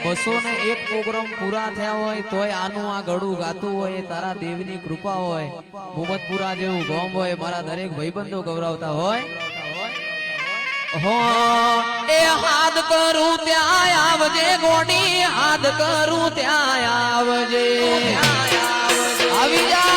201 programme પૂરા થયા હોય તોય આનું આ ગળું ગાતું હોય તારા દેવની કૃપા હોય મુહમ્મદપુરા જેવું ગામ હોય મારા દરેક ભાઈબંધો ગૌરવતા હોય હો એ હાથ કરું ત્યાં આવજે ગોડી હાથ કરું ત્યાં આવજે આવી જા